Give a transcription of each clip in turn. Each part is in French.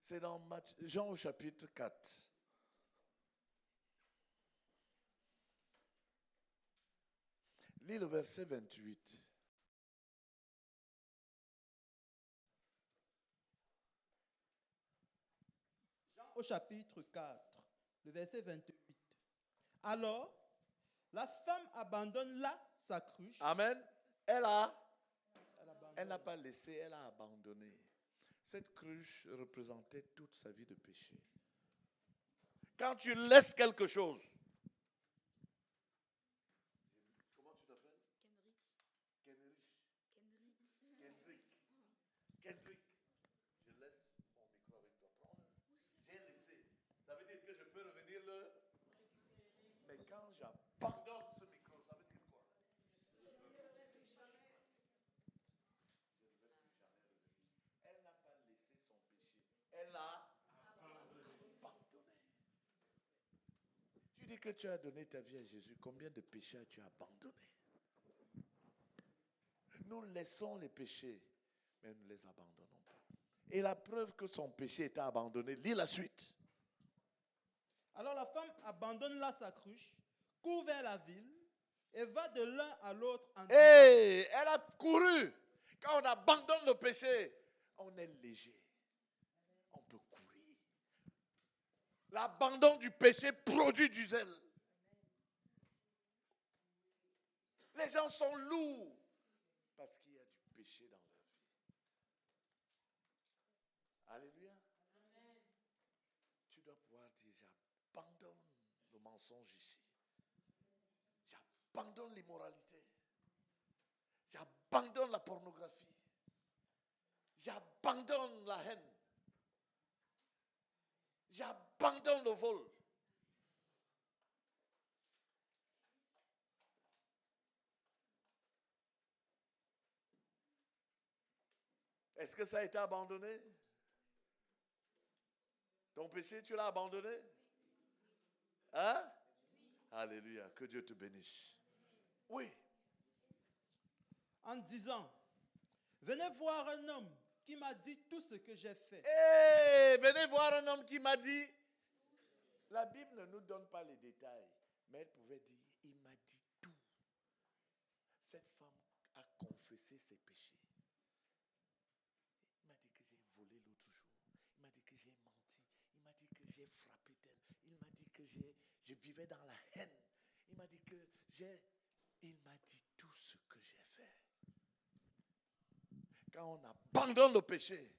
C'est dans Jean au chapitre 4. Lis le verset 28. Jean au chapitre 4, le verset 28. Alors, la femme abandonne là sa cruche. Amen. Elle n'a pas laissé, elle a abandonné. Cette cruche représentait toute sa vie de péché. Quand tu laisses quelque chose. Comment tu t'appelles? Kendrick. Je laisse mon micro avec toi. J'ai laissé. Ça veut dire que je peux revenir le. Mais quand j'abandonne ce micro, ça veut dire quoi? Elle n'a pas laissé son péché. Elle l'a abandonné. Tu dis que tu as donné ta vie à Jésus. Combien de péchés as-tu abandonné? Nous laissons les péchés, mais nous ne les abandonnons pas. Et la preuve que son péché était abandonné, lis la suite. Alors la femme abandonne là sa cruche, court vers la ville et va de l'un à l'autre en disant. Hey, elle a couru. Quand on abandonne le péché, on est léger. On peut courir. L'abandon du péché produit du zèle. Les gens sont lourds parce qu'il y a du péché dans leur vie. Alléluia. Amen. Tu dois pouvoir dire, j'abandonne le mensonge ici. J'abandonne l'immoralité. J'abandonne la pornographie. J'abandonne la haine. J'abandonne le vol. Est-ce que ça a été abandonné? Ton péché, tu l'as abandonné? Hein? Alléluia, que Dieu te bénisse. Oui. En disant, venez voir un homme qui m'a dit tout ce que j'ai fait. Hey, venez voir un homme qui m'a dit. La Bible ne nous donne pas les détails, mais elle pouvait dire, il m'a dit tout. Cette femme a confessé ses péchés. Il m'a dit que j'ai volé l'autre jour. Il m'a dit que j'ai menti. Il m'a dit que j'ai frappé tel. Il m'a dit que je vivais dans la haine. Il m'a dit que Il m'a dit tout ce que j'ai fait. Quand on abandonne le péché,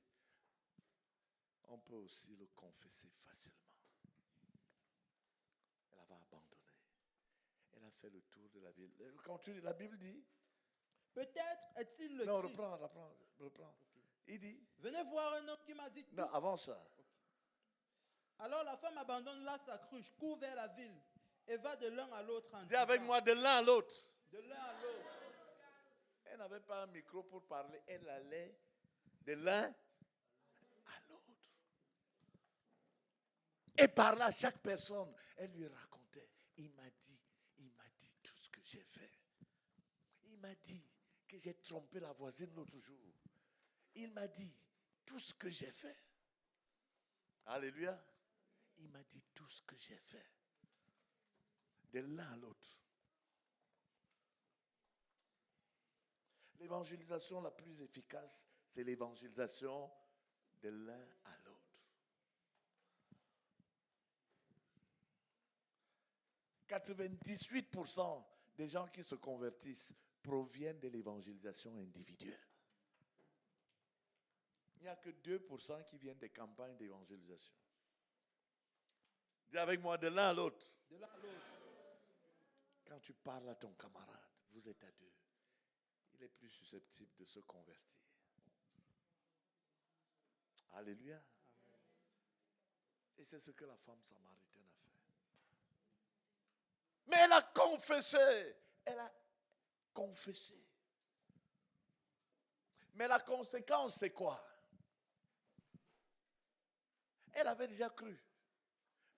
on peut aussi le confesser facilement. Elle avait abandonné. Elle a fait le tour de la ville. La Bible dit. Peut-être est-il le Non, Christ. reprends. Okay. Il dit. Venez voir un homme qui m'a dit tout. Non, avant ça. Okay. Alors la femme abandonne là sa cruche, court vers la ville et va de l'un à l'autre en disant. Dis avec moi, de l'un à l'autre. De l'un à l'autre. Elle n'avait pas un micro pour parler. Elle allait de l'un à l'autre. Et par là, chaque personne, elle lui racontait. Il m'a dit tout ce que j'ai fait. Il m'a dit que j'ai trompé la voisine l'autre jour. Il m'a dit tout ce que j'ai fait. Alléluia. Il m'a dit tout ce que j'ai fait. De l'un à l'autre. L'évangélisation la plus efficace, c'est l'évangélisation de l'un à l'autre. 98% des gens qui se convertissent proviennent de l'évangélisation individuelle. Il n'y a que 2% qui viennent des campagnes d'évangélisation. Dis avec moi, de l'un à l'autre. De l'un à l'autre. Quand tu parles à ton camarade, vous êtes à deux. Il est plus susceptible de se convertir. Alléluia. Amen. Et c'est ce que la femme samaritaine a fait. Mais elle a confessé. Elle a confessé. Mais la conséquence, c'est quoi? Elle avait déjà cru.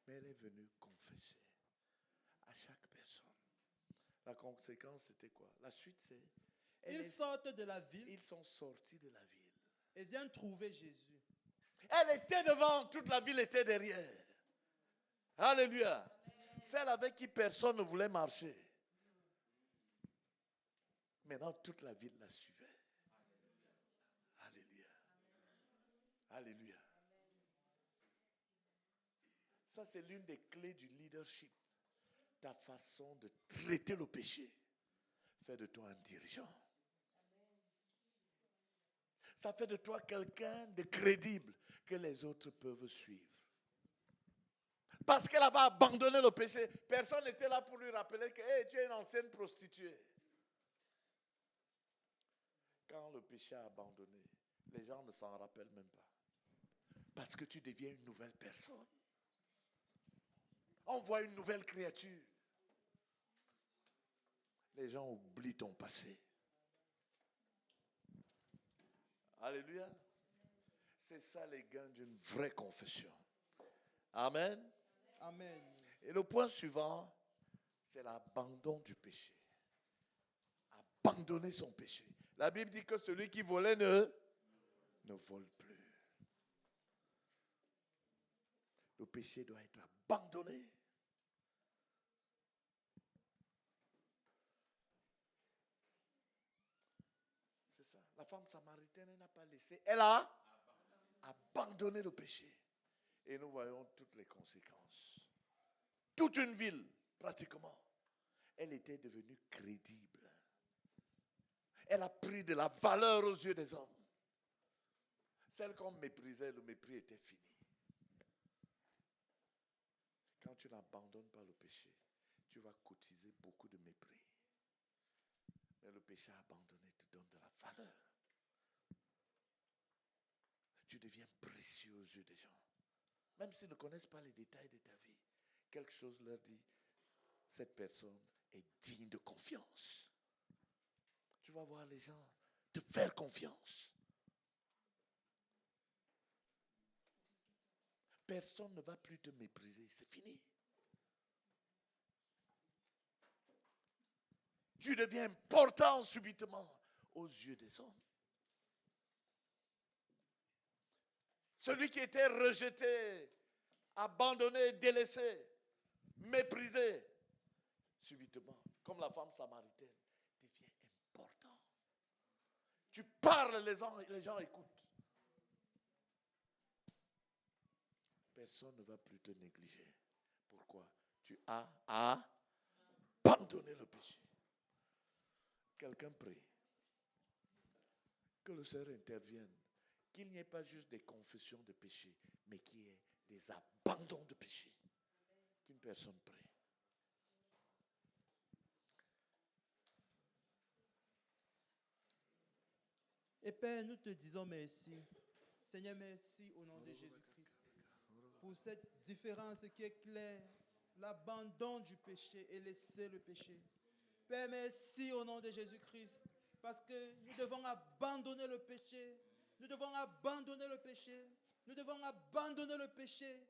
Mais elle est venue confesser à chaque personne. La conséquence, c'était quoi? La suite, c'est... Ils sortent de la ville. Ils sont sortis de la ville. Et viennent trouver Jésus. Elle était devant, toute la ville était derrière. Alléluia. Celle avec qui personne ne voulait marcher. Maintenant, toute la ville la suivait. Alléluia. Alléluia. Ça, c'est l'une des clés du leadership. Ta façon de traiter le péché fait de toi un dirigeant. Ça fait de toi quelqu'un de crédible que les autres peuvent suivre. Parce qu'elle avait abandonné le péché. Personne n'était là pour lui rappeler que hey, tu es une ancienne prostituée. Quand le péché a abandonné, les gens ne s'en rappellent même pas. Parce que tu deviens une nouvelle personne. On voit une nouvelle créature. Les gens oublient ton passé. Alléluia. C'est ça les gains d'une vraie confession. Amen. Amen. Et le point suivant, c'est l'abandon du péché. Abandonner son péché. La Bible dit que celui qui volait ne vole plus. Le péché doit être abandonné. C'est ça. La femme samaritaine, elle n'a pas laissé. Elle a abandonné le péché. Et nous voyons toutes les conséquences. Toute une ville, pratiquement, elle était devenue crédible. Elle a pris de la valeur aux yeux des hommes. Celle qu'on méprisait, le mépris était fini. Quand tu n'abandonnes pas le péché, tu vas cotiser beaucoup de mépris. Mais le péché abandonné te donne de la valeur. Tu deviens précieux aux yeux des gens. Même s'ils ne connaissent pas les détails de ta vie, quelque chose leur dit, cette personne est digne de confiance. Tu vas voir les gens te faire confiance. Personne ne va plus te mépriser, c'est fini. Tu deviens important subitement aux yeux des hommes. Celui qui était rejeté, abandonné, délaissé, méprisé, subitement, comme la femme samaritaine, devient important. Tu parles, les gens écoutent. Personne ne va plus te négliger. Pourquoi? Tu as abandonné le péché. Quelqu'un prie. Que le Seigneur intervienne. Qu'il n'y ait pas juste des confessions de péché, mais qu'il y ait des abandons de péché. Qu'une personne prie. Et Père, nous te disons merci. Seigneur, merci au nom de Jésus-Christ pour cette différence qui est claire, l'abandon du péché et laisser le péché. Père, merci au nom de Jésus-Christ parce que nous devons abandonner le péché. Nous devons abandonner le péché. Nous devons abandonner le péché.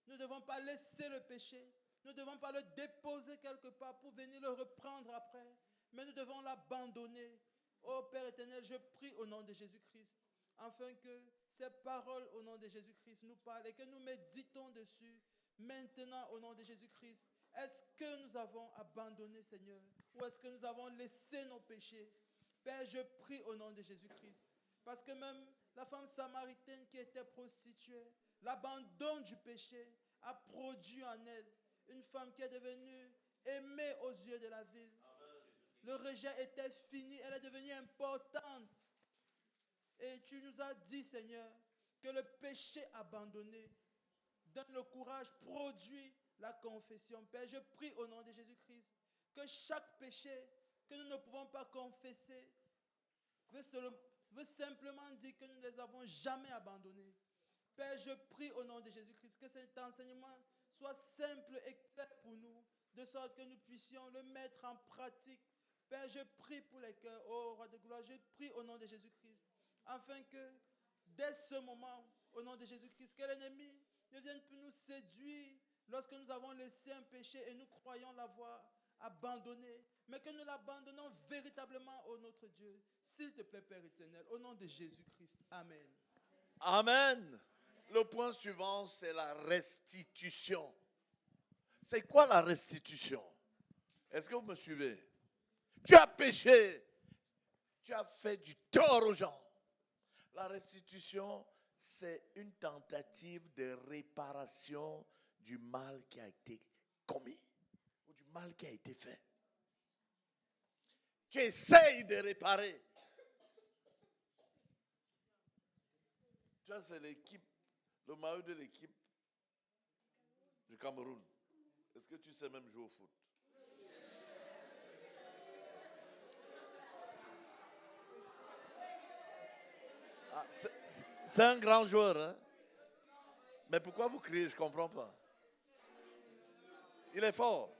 Nous ne devons pas laisser le péché. Nous ne devons pas le déposer quelque part pour venir le reprendre après. Mais nous devons l'abandonner. Ô Père éternel, je prie au nom de Jésus-Christ, afin que ces paroles au nom de Jésus-Christ nous parlent et que nous méditons dessus maintenant au nom de Jésus-Christ. Est-ce que nous avons abandonné, Seigneur, ou est-ce que nous avons laissé nos péchés? Père, je prie au nom de Jésus-Christ, parce que même la femme samaritaine qui était prostituée, l'abandon du péché a produit en elle une femme qui est devenue aimée aux yeux de la ville. Le rejet était fini, elle est devenue importante. Et tu nous as dit, Seigneur, que le péché abandonné donne le courage, produit la confession. Père, je prie au nom de Jésus-Christ que chaque péché que nous ne pouvons pas confesser veut simplement dire que nous ne les avons jamais abandonnés. Père, je prie au nom de Jésus-Christ que cet enseignement soit simple et clair pour nous, de sorte que nous puissions le mettre en pratique. Père, je prie pour les cœurs, ô Roi de gloire, je prie au nom de Jésus-Christ, afin que dès ce moment, au nom de Jésus-Christ, que l'ennemi ne vienne plus nous séduire lorsque nous avons laissé un péché et nous croyons l'avoir abandonné, mais que nous l'abandonnons véritablement au notre Dieu. S'il te plaît, Père éternel, au nom de Jésus-Christ. Amen. Amen. Le point suivant, c'est la restitution. C'est quoi la restitution? Est-ce que vous me suivez? Tu as péché. Tu as fait du tort aux gens. La restitution, c'est une tentative de réparation du mal qui a été commis ou du mal qui a été fait. Tu essayes de réparer. Tu vois, c'est l'équipe, le maillot de l'équipe du Cameroun. Est-ce que tu sais même jouer au foot? Ah, c'est un grand joueur, hein? Mais pourquoi vous criez? Je ne comprends pas. Il est fort.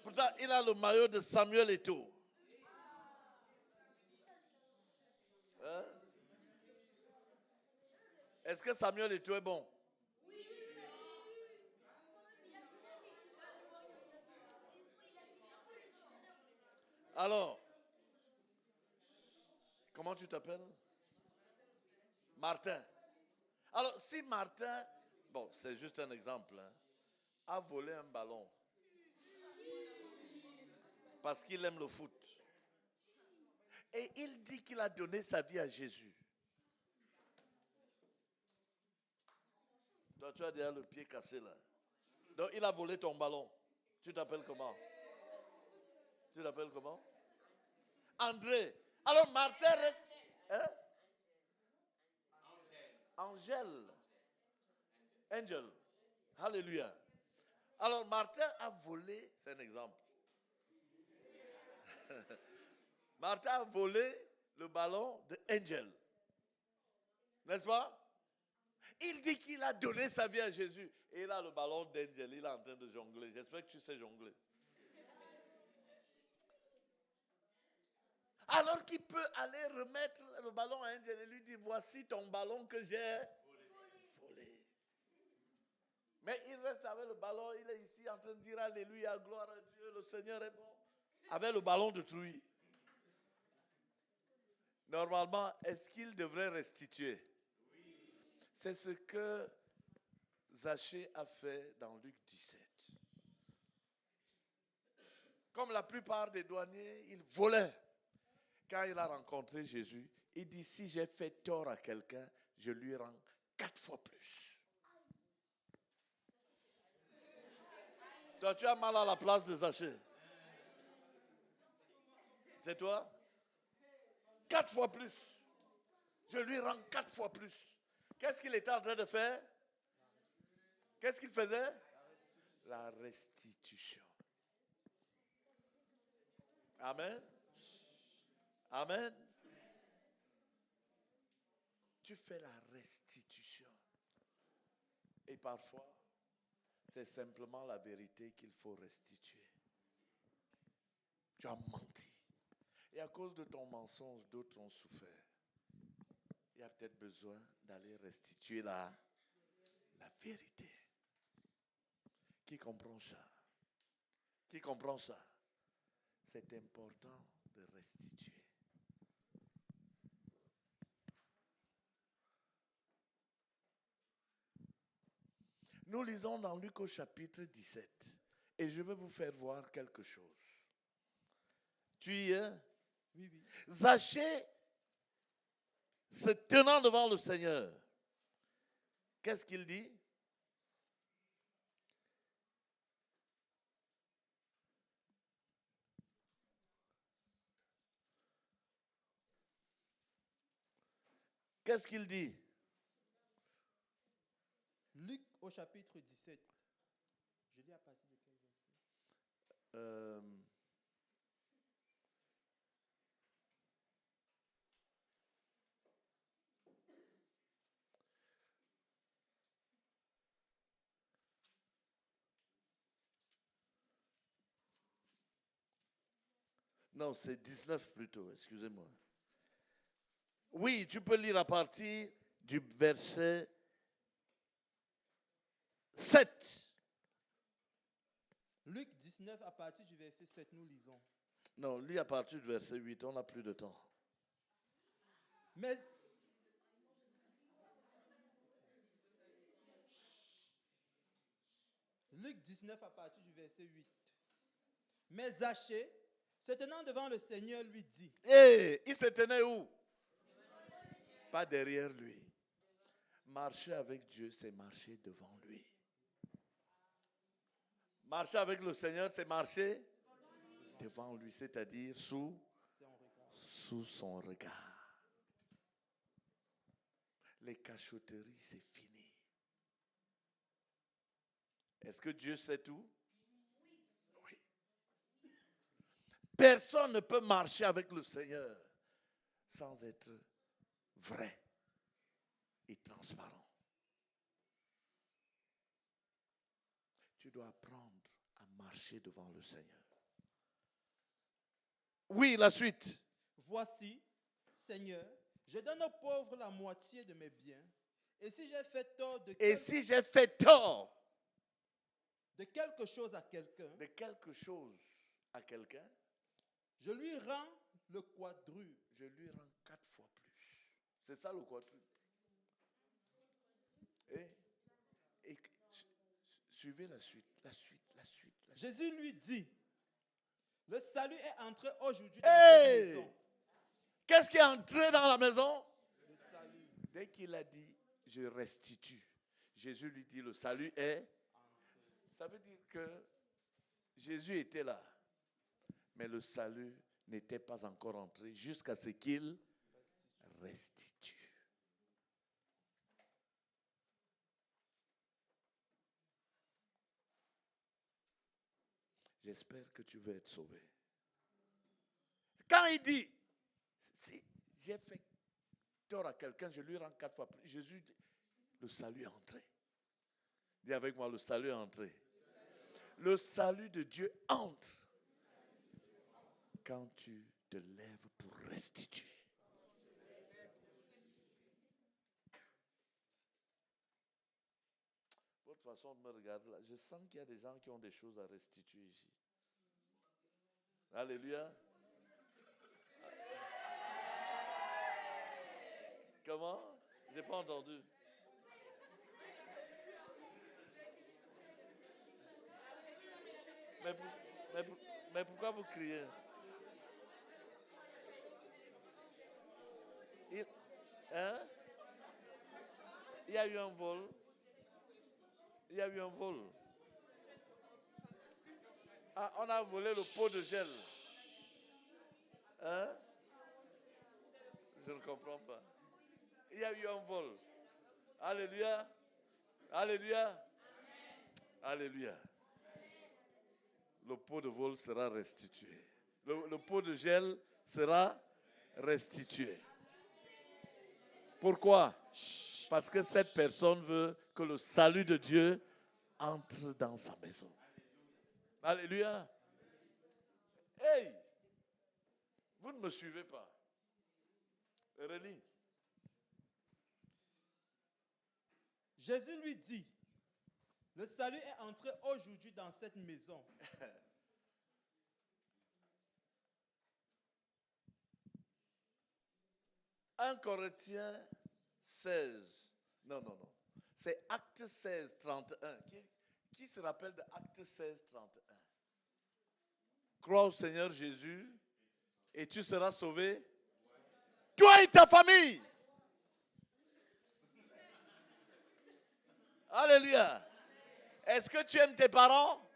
Pourtant, il a le maillot de Samuel Eto'o. Hein? Est-ce que Samuel Eto'o est bon? Alors, comment tu t'appelles? Martin. Alors, si Martin, bon, c'est juste un exemple, hein, a volé un ballon parce qu'il aime le foot, et il dit qu'il a donné sa vie à Jésus. Toi, tu as déjà le pied cassé là. Donc, il a volé ton ballon. Tu t'appelles comment? Tu t'appelles comment? André. Alors, Martin reste... Hein? Angèle. Angel. Alléluia. Alors, Martin a volé, c'est un exemple. Martin a volé le ballon de Angel. N'est-ce pas? Il dit qu'il a donné sa vie à Jésus. Et il a le ballon d'Angel. Il est en train de jongler. J'espère que tu sais jongler. Alors qu'il peut aller remettre le ballon à Angel et lui dire, voici ton ballon que j'ai volé. Mais il reste avec le ballon. Il est ici en train de dire, alléluia, gloire à Dieu, le Seigneur est bon. Avec le ballon détruit. Normalement, est-ce qu'il devrait restituer? C'est ce que Zachée a fait dans Luc 17. Comme la plupart des douaniers, ils volaient. Quand il a rencontré Jésus, il dit, si j'ai fait tort à quelqu'un, je lui rends 4 fois plus. Toi, tu as mal à la place de Zachée. C'est toi? 4 fois plus. Je lui rends 4 fois plus. Qu'est-ce qu'il était en train de faire? Qu'est-ce qu'il faisait? La restitution. Amen. Amen. Tu fais la restitution. Et parfois, c'est simplement la vérité qu'il faut restituer. Tu as menti. Et à cause de ton mensonge, d'autres ont souffert. Il y a peut-être besoin d'aller restituer la vérité. Qui comprend ça? Qui comprend ça? C'est important de restituer. Nous lisons dans Luc au chapitre 17 et je vais vous faire voir quelque chose. Tu y es? Oui, oui. Zachée, se tenant devant le Seigneur, qu'est-ce qu'il dit? Qu'est-ce qu'il dit? Luc au chapitre 17. Je lis à partir de quel verset? Non, c'est 19 plutôt, excusez-moi. Oui, tu peux lire à partir du verset 7. Luc 19, à partir du verset 7, nous lisons. Non, lis à partir du verset 8, on n'a plus de temps. Mais Luc 19 à partir du verset 8. Mais Zachée, se tenant devant le Seigneur, lui dit. Et il se tenait où? Pas derrière lui. Marcher avec Dieu, c'est marcher devant lui. Marcher avec le Seigneur, c'est marcher devant lui, c'est-à-dire sous son regard. Les cachotteries, c'est fini. Est-ce que Dieu sait tout? Oui. Personne ne peut marcher avec le Seigneur sans être vrai et transparent. Tu dois apprendre à marcher devant le Seigneur. Oui, la suite. Voici, Seigneur, je donne aux pauvres la moitié de mes biens. Et si j'ai fait tort de quelque chose à quelqu'un, je lui rends le quadruple. Je lui rends 4 fois plus. C'est ça le quadruple. Et suivez la suite. Jésus lui dit, le salut est entré aujourd'hui dans cette maison. Qu'est-ce qui est entré dans la maison? Le salut. Dès qu'il a dit, je restitue, Jésus lui dit, le salut est. Ça veut dire que Jésus était là, mais le salut n'était pas encore entré jusqu'à ce qu'il restitue. J'espère que tu veux être sauvé. Quand il dit, si j'ai fait tort à quelqu'un, je lui rends 4 fois plus. Jésus dit, le salut est entré. Dis avec moi, le salut est entré. Le salut de Dieu entre quand tu te lèves pour restituer. Votre façon de me regarder là, je sens qu'il y a des gens qui ont des choses à restituer ici. Alléluia. Comment? Je n'ai pas entendu. Mais pourquoi vous criez? Il y a eu un vol. Il y a eu un vol. Ah, on a volé le pot de gel. Hein? Je ne comprends pas. Il y a eu un vol. Alléluia. Alléluia. Alléluia. Le pot de vol sera restitué. Le pot de gel sera restitué. Pourquoi? Parce que cette personne veut que le salut de Dieu entre dans sa maison. Alléluia. Hey! Vous ne me suivez pas. Relis. Jésus lui dit, le salut est entré aujourd'hui dans cette maison. 1 Corinthiens 16. Non. C'est Acte 16, 31. Qui se rappelle de Acte 16, 31? Crois au Seigneur Jésus et tu seras sauvé. Toi et ta famille. Alléluia. Est-ce que tu aimes tes parents?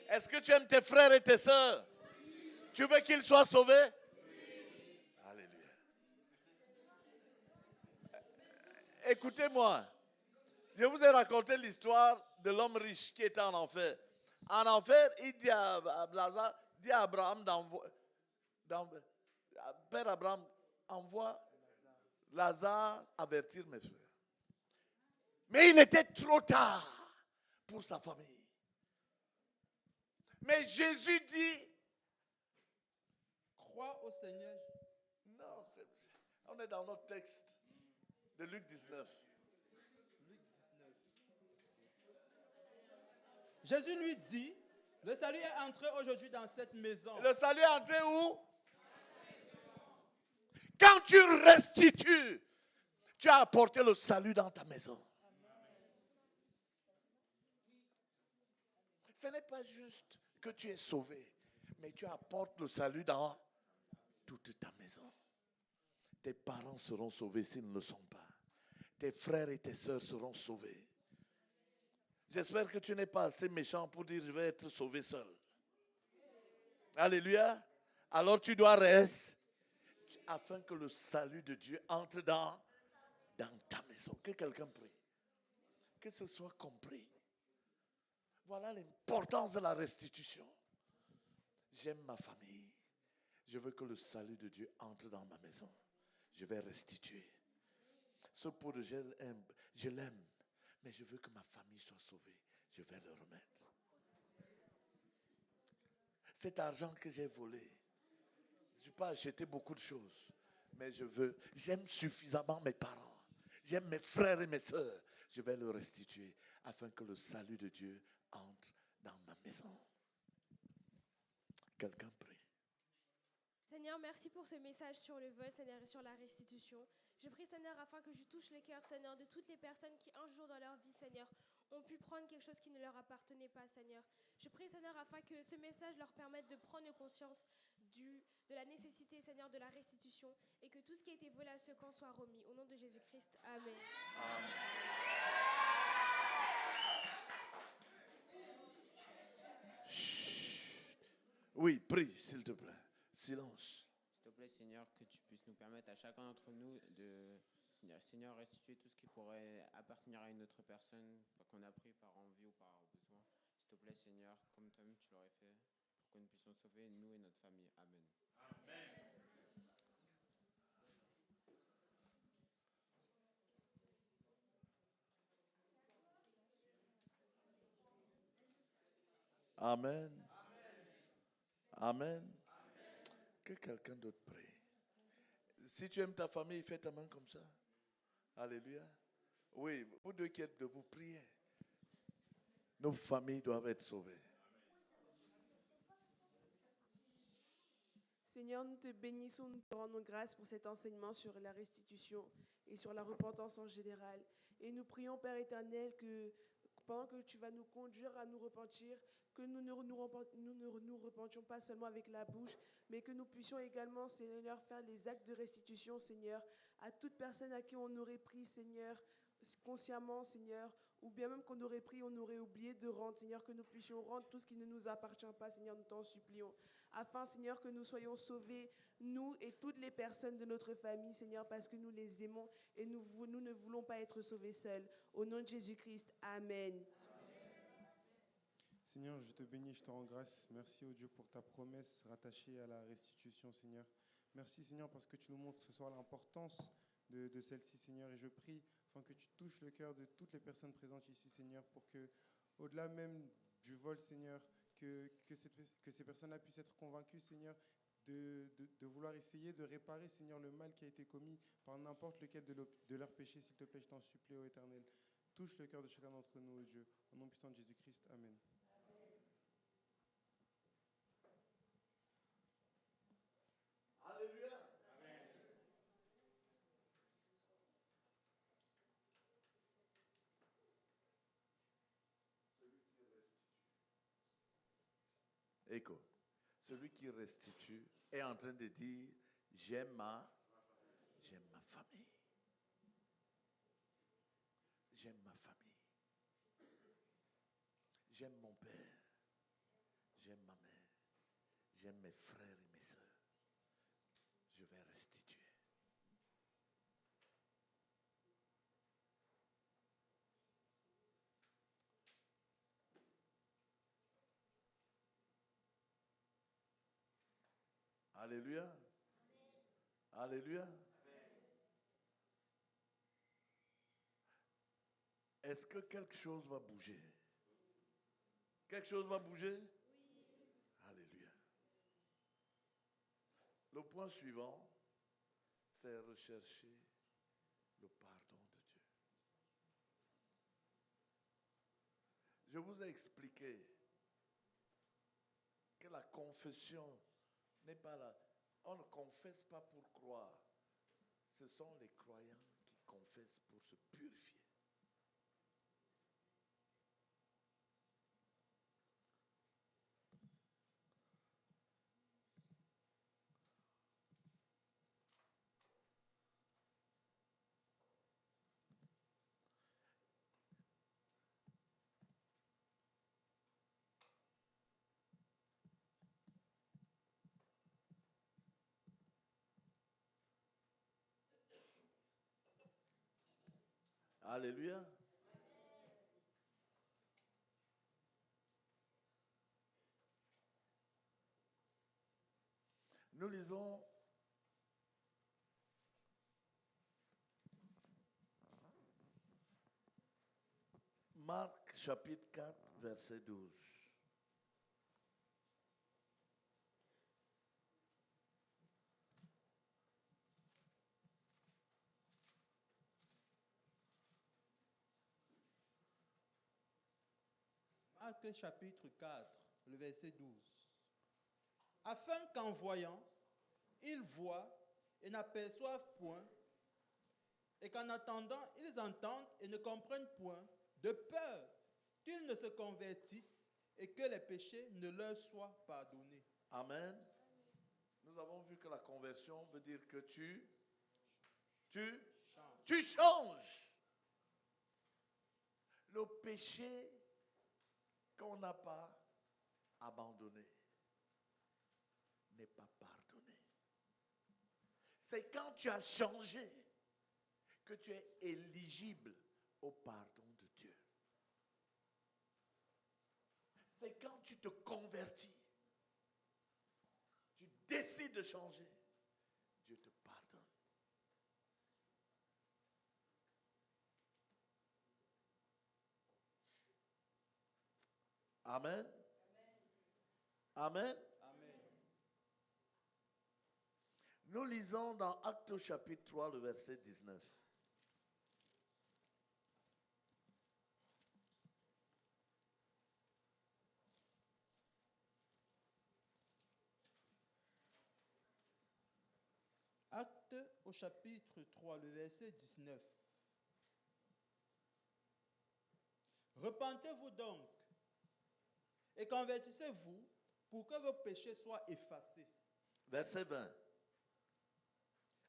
Est-ce que tu aimes tes frères et tes sœurs? Tu veux qu'ils soient sauvés? Alléluia. Écoutez-moi. Je vous ai raconté l'histoire de l'homme riche qui était en enfer. En enfer, il dit à Lazare, dit à Abraham Père Abraham, envoie Lazare avertir mes frères. Mais il était trop tard pour sa famille. Mais Jésus dit, crois au Seigneur. Non, on est dans notre texte de Luc 19. Luc 19. Jésus lui dit, le salut est entré aujourd'hui dans cette maison. Le salut est entré où? Quand tu restitues, tu as apporté le salut dans ta maison. Ce n'est pas juste que tu es sauvé, mais tu apportes le salut dans toute ta maison. Tes parents seront sauvés s'ils ne le sont pas. Tes frères et tes sœurs seront sauvés. J'espère que tu n'es pas assez méchant pour dire je vais être sauvé seul. Alléluia. Alors tu dois rester afin que le salut de Dieu entre dans ta maison. Que quelqu'un prie. Que ce soit compris. Voilà l'importance de la restitution. J'aime ma famille. Je veux que le salut de Dieu entre dans ma maison. Je vais restituer. Ce pot de gel, je l'aime. Mais je veux que ma famille soit sauvée. Je vais le remettre. Cet argent que j'ai volé, je n'ai pas acheté beaucoup de choses. Mais j'aime suffisamment mes parents. J'aime mes frères et mes sœurs. Je vais le restituer afin que le salut de Dieu entre dans ma maison. Quelqu'un prie. Seigneur, merci pour ce message sur le vol, Seigneur, et sur la restitution. Je prie, Seigneur, afin que je touche les cœurs, Seigneur, de toutes les personnes qui, un jour dans leur vie, Seigneur, ont pu prendre quelque chose qui ne leur appartenait pas, Seigneur. Je prie, Seigneur, afin que ce message leur permette de prendre conscience de la nécessité, Seigneur, de la restitution et que tout ce qui a été volé à ce camp soit remis. Au nom de Jésus-Christ, Amen. Amen. Chut. Oui, prie, s'il te plaît. Silence. S'il te plaît, Seigneur, que tu puisses nous permettre à chacun d'entre nous de, Seigneur, restituer tout ce qui pourrait appartenir à une autre personne qu'on a pris par envie ou par besoin. S'il te plaît, Seigneur, comme toi-même tu l'aurais fait, pour que nous puissions sauver nous et notre famille. Amen. Amen. Amen. Que quelqu'un d'autre prie. Si tu aimes ta famille, fais ta main comme ça. Alléluia. Oui, vous deux qui êtes debout, priez. Nos familles doivent être sauvées. Seigneur, nous te bénissons, nous te rendons grâce pour cet enseignement sur la restitution et sur la repentance en général. Et nous prions, Père éternel, que pendant que tu vas nous conduire à nous repentir, que nous ne nous repentions pas seulement avec la bouche, mais que nous puissions également, Seigneur, faire les actes de restitution, Seigneur, à toute personne à qui on aurait pris, Seigneur, consciemment, Seigneur, ou bien même qu'on aurait pris, on aurait oublié de rendre, Seigneur, que nous puissions rendre tout ce qui ne nous appartient pas, Seigneur, nous t'en supplions. Afin, Seigneur, que nous soyons sauvés, nous et toutes les personnes de notre famille, Seigneur, parce que nous les aimons et nous ne voulons pas être sauvés seuls. Au nom de Jésus-Christ, Amen. Seigneur, je te bénis, je te rends grâce. Merci, oh Dieu, pour ta promesse rattachée à la restitution, Seigneur. Merci, Seigneur, parce que tu nous montres ce soir l'importance de celle-ci, Seigneur. Et je prie afin que tu touches le cœur de toutes les personnes présentes ici, Seigneur, pour que, au-delà même du vol, Seigneur, que ces personnes-là puissent être convaincues, Seigneur, de vouloir essayer de réparer, Seigneur, le mal qui a été commis par n'importe lequel de leurs péchés. S'il te plaît, je t'en supplie, ô Éternel. Touche le cœur de chacun d'entre nous, ô Dieu. Au nom puissant de Jésus-Christ, Amen. Alléluia. Écoute, celui qui restitue est en train de dire, j'aime ma famille. J'aime ma famille. J'aime mon père. J'aime ma mère. J'aime mes frères et mes sœurs. Je vais restituer. Alléluia. Alléluia. Est-ce que quelque chose va bouger? Quelque chose va bouger? Oui. Alléluia. Le point suivant, c'est rechercher le pardon de Dieu. Je vous ai expliqué que la confession n'est pas là. On ne confesse pas pour croire. ce sont les croyants qui confessent pour se purifier. Alléluia. Nous lisons Marc chapitre 4, verset 12. Marc chapitre 4, le verset 12. Afin qu'en voyant, ils voient et n'aperçoivent point, et qu'en attendant, ils entendent et ne comprennent point, de peur qu'ils ne se convertissent et que les péchés ne leur soient pardonnés. Amen. Nous avons vu que la conversion veut dire que tu changes. Le péché qu'on n'a pas abandonné n'est pas pardonné. C'est quand tu as changé que tu es éligible au pardon de Dieu. C'est quand tu te convertis, tu décides de changer, Dieu te pardonne. Amen. Amen. Amen. Nous lisons dans Actes chapitre 3, le verset 19. Acte au chapitre 3, le verset 19. Repentez-vous donc et convertissez-vous pour que vos péchés soient effacés. Verset 20.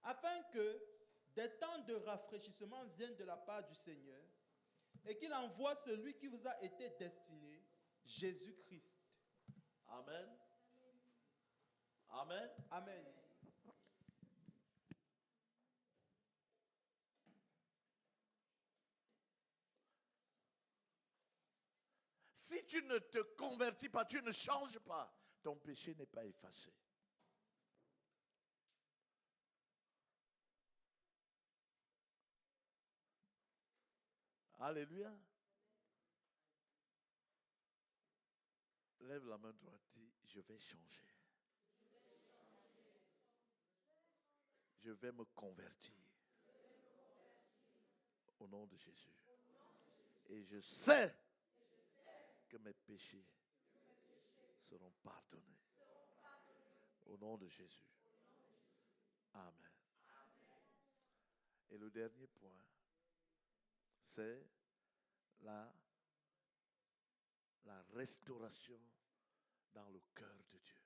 Afin que des temps de rafraîchissement viennent de la part du Seigneur et qu'il envoie celui qui vous a été destiné, Jésus-Christ. Amen. Amen. Amen. Si tu ne te convertis pas, tu ne changes pas, ton péché n'est pas effacé. Alléluia. Lève la main droite, dis, je vais changer. Je vais me convertir. Au nom de Jésus. Et je sais que mes péchés seront pardonnés. Au nom de Jésus. Amen. Et le dernier point, c'est la restauration dans le cœur de Dieu.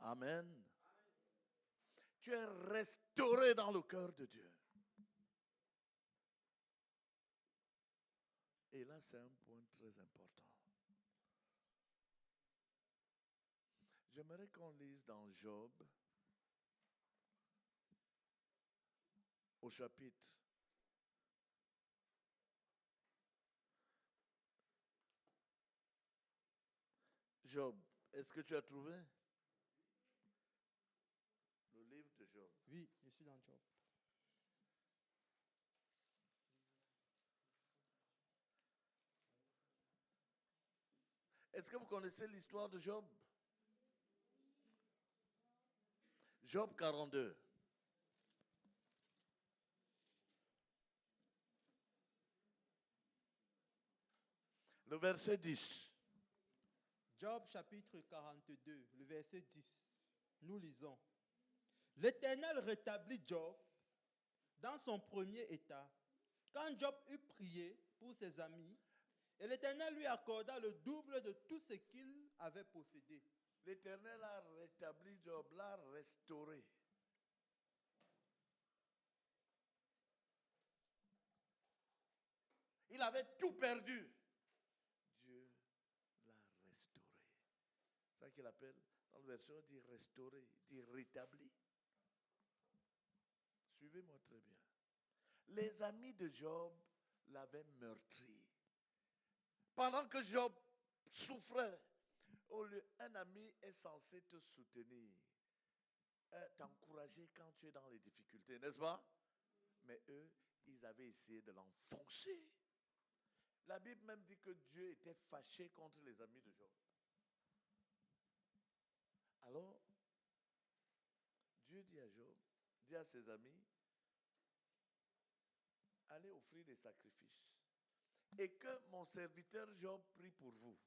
Amen. Tu es restauré dans le cœur de Dieu. Et là, c'est un point très important. J'aimerais qu'on lise dans Job, au chapitre Job. Est-ce que tu as trouvé? Le livre de Job. Oui, je suis dans Job. Est-ce que vous connaissez l'histoire de Job? Job 42. Le verset 10. Job chapitre 42, le verset 10. Nous lisons. L'Éternel rétablit Job dans son premier état. Quand Job eut prié pour ses amis, et l'Éternel lui accorda le double de tout ce qu'il avait possédé. L'Éternel a rétabli Job, l'a restauré. Il avait tout perdu. Dieu l'a restauré. C'est ça qu'il appelle, dans la version, il dit restauré, il dit rétabli. Suivez-moi très bien. Les amis de Job l'avaient meurtri. Pendant que Job souffrait, un ami est censé te soutenir, t'encourager quand tu es dans les difficultés, n'est-ce pas? Mais eux, ils avaient essayé de l'enfoncer. La Bible même dit que Dieu était fâché contre les amis de Job. Alors, Dieu dit à Job, dit à ses amis, allez offrir des sacrifices. Et que mon serviteur Job prie pour vous.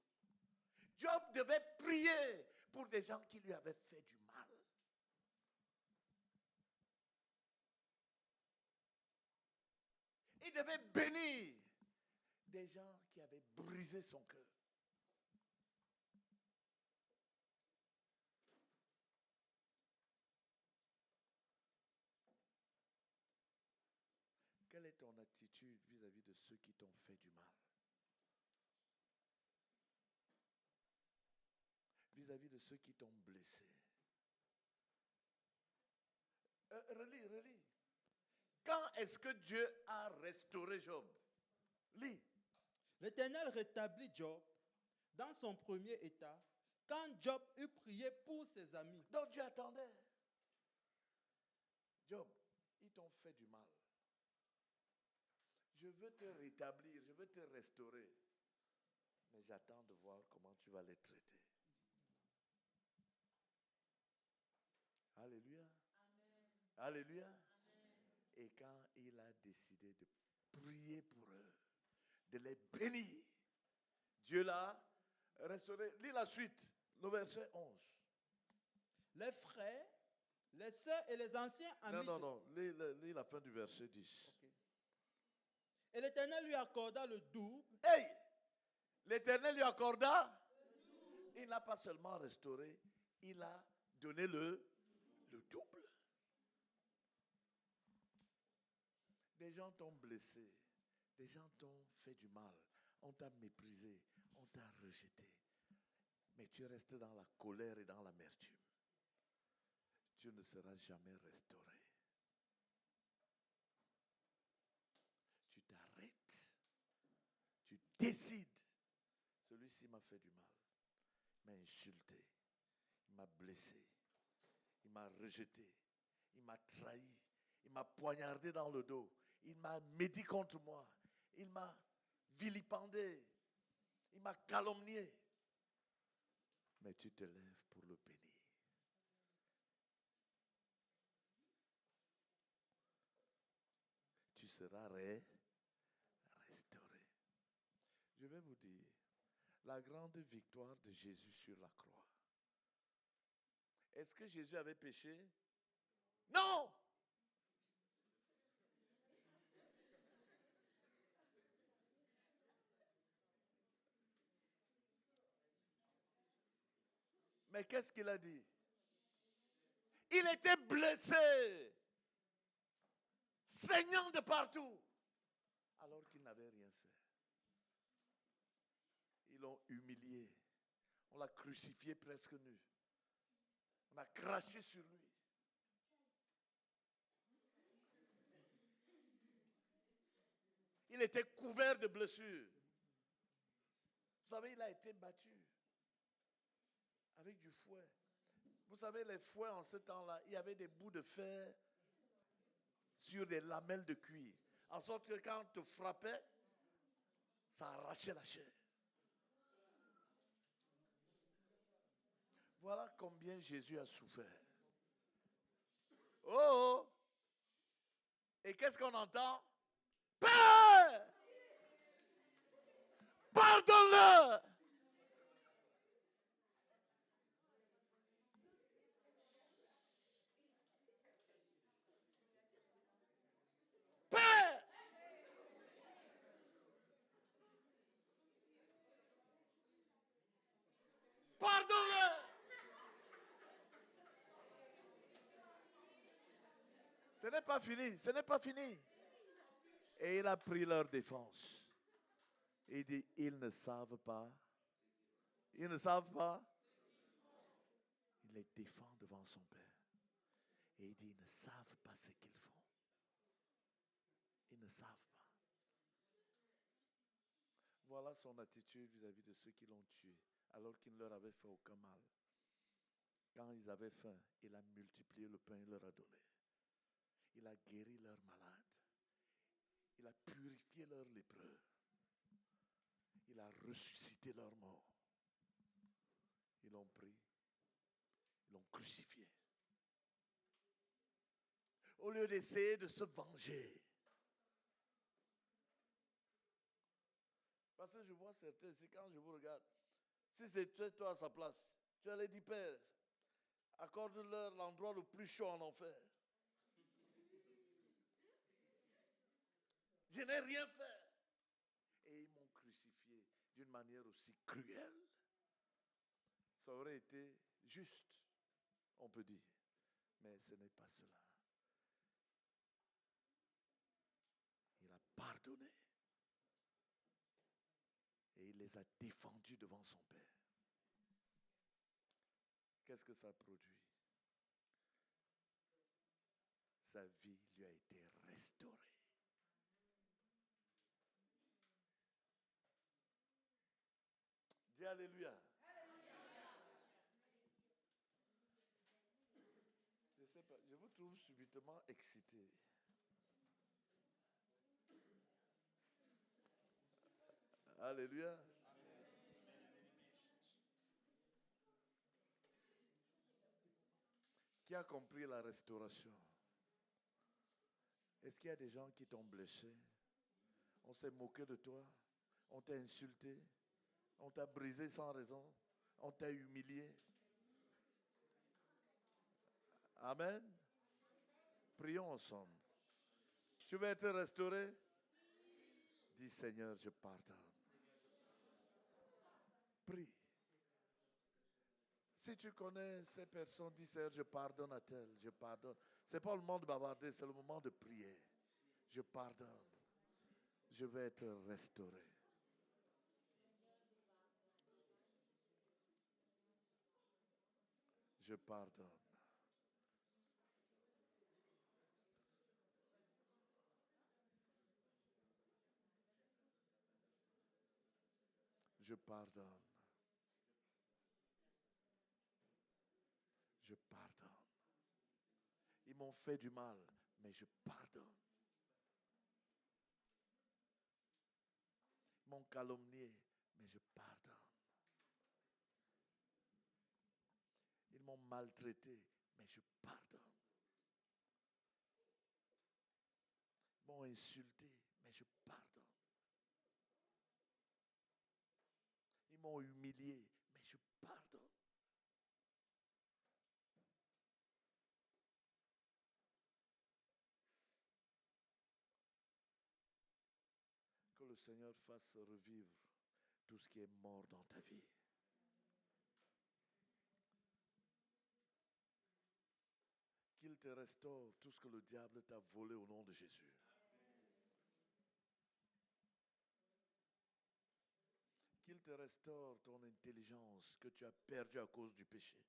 Job devait prier pour des gens qui lui avaient fait du mal. Il devait bénir des gens qui avaient brisé son cœur. Quelle est ton attitude vis-à-vis de ceux qui t'ont fait du mal? Vis-à-vis de ceux qui t'ont blessé. Relis. Quand est-ce que Dieu a restauré Job? Lis. L'Éternel rétablit Job dans son premier état, quand Job eut prié pour ses amis. Donc Dieu attendait. Job, ils t'ont fait du mal. Je veux te rétablir, je veux te restaurer. Mais j'attends de voir comment tu vas les traiter. Alléluia. Amen. Alléluia. Amen. Et quand il a décidé de prier pour eux, de les bénir, Dieu l'a restauré. Lis la suite, le verset 11. Les frères, les sœurs et les anciens amis. Non. Lis la fin du verset 10. Okay. Et l'Éternel lui accorda le double. Hey! L'Éternel lui accorda. Il n'a pas seulement restauré, il a donné le double. Des gens t'ont blessé, des gens t'ont fait du mal, on t'a méprisé, on t'a rejeté. Mais tu es resté dans la colère et dans l'amertume. Tu ne seras jamais restauré. Tu t'arrêtes. Tu décides. Celui-ci m'a fait du mal. Il m'a insulté. Il m'a blessé. Il m'a rejeté. Il m'a trahi. Il m'a poignardé dans le dos. Il m'a médit contre moi. Il m'a vilipendé. Il m'a calomnié. Mais tu te lèves pour le bénir. Tu seras restauré. Je vais vous dire, la grande victoire de Jésus sur la croix. Est-ce que Jésus avait péché? Non! Mais qu'est-ce qu'il a dit? Il était blessé, saignant de partout, alors qu'il n'avait rien fait. Ils l'ont humilié. On l'a crucifié presque nu. On a craché sur lui. Il était couvert de blessures. Vous savez, il a été battu. du fouet. Vous savez, les fouets en ce temps-là, il y avait des bouts de fer sur des lamelles de cuir. En sorte que quand on te frappait, ça arrachait la chair. Voilà combien Jésus a souffert. Oh! Et qu'est-ce qu'on entend? Père! Pardonne-le! Père! Pardonne-le! Ce n'est pas fini, ce n'est pas fini. Et il a pris leur défense. Il dit, ils ne savent pas. Ils ne savent pas. Il les défend devant son Père. Et il dit, ils ne savent pas ce qu'ils font. Ils ne savent pas. Voilà son attitude vis-à-vis de ceux qui l'ont tué, alors qu'il ne leur avait fait aucun mal. Quand ils avaient faim, il a multiplié le pain, il leur a donné. Il a guéri leurs malades. Il a purifié leurs lépreux. Il a ressuscité leurs morts. Ils l'ont pris. Ils l'ont crucifié. Au lieu d'essayer de se venger. Parce que je vois certains, c'est quand je vous regarde. Si c'était toi à sa place, tu allais dire, Père, accorde-leur l'endroit le plus chaud en enfer. Je n'ai rien fait. Et ils m'ont crucifié d'une manière aussi cruelle. Ça aurait été juste, on peut dire. Mais ce n'est pas cela. Il a pardonné. Et il les a défendus devant son Père. Qu'est-ce que ça a produit? Sa vie lui a été restaurée. Dis Alléluia. Je ne sais pas, je vous trouve subitement excité. Alléluia. Qui a compris la restauration? Est-ce qu'il y a des gens qui t'ont blessé? On s'est moqué de toi? On t'a insulté? On t'a brisé sans raison? On t'a humilié? Amen. Prions ensemble. Tu veux être restauré? Dis Seigneur, je pardonne. Prie. Si tu connais ces personnes, dis Seigneur, je pardonne à tel, je pardonne. Ce n'est pas le moment de bavarder, c'est le moment de prier. Je pardonne. Je vais être restauré. Je pardonne. Je pardonne. Je pardonne. Ils m'ont fait du mal, mais je pardonne. Ils m'ont calomnié, mais je pardonne. Ils m'ont maltraité, mais je pardonne. Ils m'ont insulté, mais je pardonne. Ils m'ont humilié, mais je pardonne. Que le Seigneur fasse revivre tout ce qui est mort dans ta vie. Qu'il te restaure tout ce que le diable t'a volé au nom de Jésus. Qu'il te restaure ton intelligence que tu as perdue à cause du péché.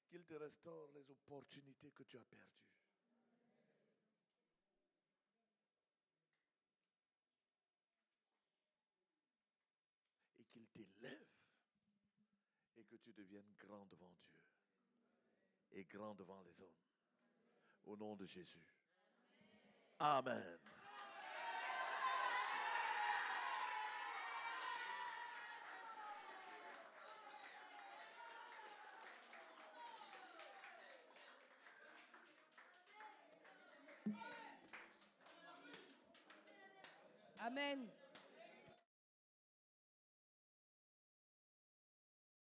Qu'il te restaure les opportunités que tu as perdues. Et qu'il t'élève tu deviennes grand devant Dieu et grand devant les hommes. Au nom de Jésus. Amen. Amen.